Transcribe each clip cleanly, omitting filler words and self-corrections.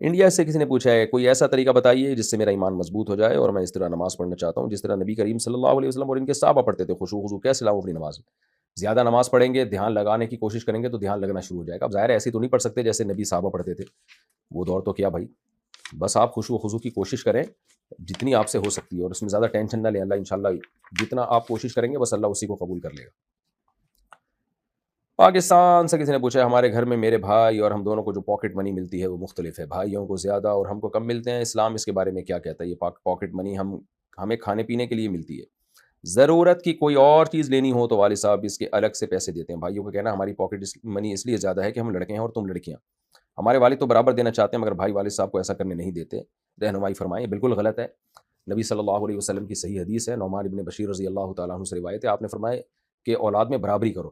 India سے کسی نے پوچھا ہے کوئی ایسا طریقہ بتائیے جس سے میرا ایمان مضبوط ہو جائے اور میں اس طرح نماز پڑھنا چاہتا ہوں جس طرح نبی کریم صلی اللہ علیہ وسلم اور ان کے صحابہ پڑھتے تھے، خشوع خضوع کیسے لاؤں اپنی نماز میں؟ زیادہ نماز پڑھیں گے، دھیان لگانے کی کوشش کریں گے تو دھیان لگنا شروع ہو جائے گا۔ اب ظاہر ہے ایسی تو نہیں پڑھ سکتے جیسے نبی صحابہ پڑھتے تھے، وہ دور تو کیا بھائی، بس آپ خشوع خضوع کی کوشش کریں جتنی آپ سے ہو سکتی ہے، اور اس میں زیادہ ٹینشن نہ لیں، اللہ انشاءاللہ جتنا آپ کوشش کریں گے بس اللہ اسی کو قبول کر لے گا۔ پاکستان سے کسی نے پوچھا ہے ہمارے گھر میں میرے بھائی اور ہم دونوں کو جو پاکٹ منی ملتی ہے وہ مختلف ہے، بھائیوں کو زیادہ اور ہم کو کم ملتے ہیں، اسلام اس کے بارے میں کیا کہتا ہے؟ یہ پاکٹ منی ہمیں کھانے پینے کے لیے ملتی ہے، ضرورت کی کوئی اور چیز لینی ہو تو والد صاحب اس کے الگ سے پیسے دیتے ہیں۔ بھائیوں کا کہنا ہماری پاکٹ منی اس لیے زیادہ ہے کہ ہم لڑکے ہیں اور تم لڑکیاں، ہمارے والد تو برابر دینا چاہتے ہیں مگر بھائی والد صاحب کو ایسا کرنے نہیں دیتے، رہنمائی فرمائیں، بالکل غلط ہے۔ نبی صلی اللہ علیہ وسلم کی صحیح حدیث ہے، نعمان بن بشیر رضی اللہ تعالیٰ عنہ سے روایت ہے، آپ نے فرمایا کہ اولاد میں برابری کرو۔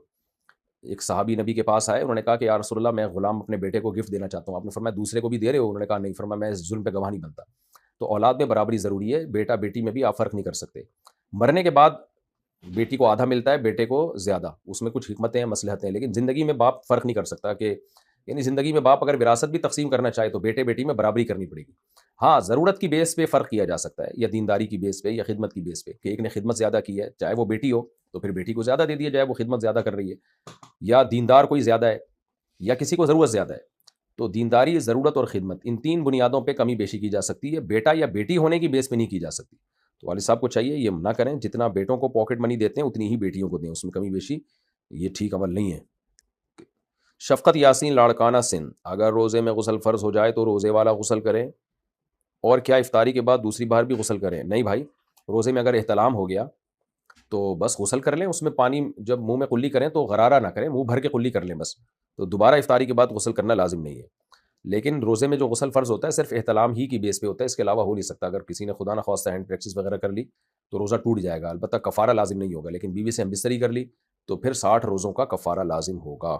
ایک صحابی نبی کے پاس آئے، انہوں نے کہا کہ یا رسول اللہ میں غلام اپنے بیٹے کو گفٹ دینا چاہتا ہوں، آپ نے فرمایا دوسرے کو بھی دے رہے ہو؟ انہوں نے کہا نہیں، فرمایا میں اس ظلم پہ گواہ نہیں بنتا۔ تو اولاد میں برابری ضروری ہے، بیٹا بیٹی میں بھی آپ فرق نہیں کر سکتے۔ مرنے کے بعد بیٹی کو آدھا ملتا ہے، بیٹے کو زیادہ، اس میں کچھ حکمتیں ہیں، مصلحتیں ہیں، لیکن زندگی میں باپ فرق نہیں کر سکتا کہ یعنی زندگی میں باپ اگر وراثت بھی تقسیم کرنا چاہے تو بیٹے بیٹی میں برابری کرنی پڑے گی۔ ہاں ضرورت کی بیس پہ فرق کیا جا سکتا ہے، یا دینداری کی بیس پہ یا خدمت کی بیس پہ، کہ ایک نے خدمت زیادہ کی ہے چاہے وہ بیٹی ہو تو پھر بیٹی کو زیادہ دے دیا جائے، وہ خدمت زیادہ کر رہی ہے، یا دیندار کوئی زیادہ ہے یا کسی کو ضرورت زیادہ ہے، تو دینداری، ضرورت اور خدمت، ان تین بنیادوں پہ کمی بیشی کی جا سکتی ہے، بیٹا یا بیٹی ہونے کی بیس پہ نہیں کی جا سکتی۔ تو والد صاحب کو چاہیے یہ نہ کریں، جتنا بیٹوں کو پاکٹ منی دیتے ہیں اتنی ہی بیٹیوں کو دیں، اس میں کمی بیشی یہ ٹھیک عمل نہیں ہے۔ شفقت یاسین لاڑکانہ سندھ، اگر روزے میں غسل فرض ہو جائے تو روزے والا غسل کریں اور کیا افطاری کے بعد دوسری بار بھی غسل کریں؟ نہیں بھائی، روزے میں اگر احتلام ہو گیا تو بس غسل کر لیں، اس میں پانی جب منہ میں قلی کریں تو غرارہ نہ کریں، منہ بھر کے قلی کر لیں بس، تو دوبارہ افطاری کے بعد غسل کرنا لازم نہیں ہے۔ لیکن روزے میں جو غسل فرض ہوتا ہے صرف احتلام ہی کی بیس پہ ہوتا ہے، اس کے علاوہ ہو نہیں سکتا۔ اگر کسی نے خدا نخواستہ ہینڈ پریکٹس وغیرہ کر لی تو روزہ ٹوٹ جائے گا، البتہ کفارہ لازم نہیں ہوگا، لیکن بیوی سے ہم بستری کر لی تو پھر 60 روزوں کا کفارہ لازم ہوگا۔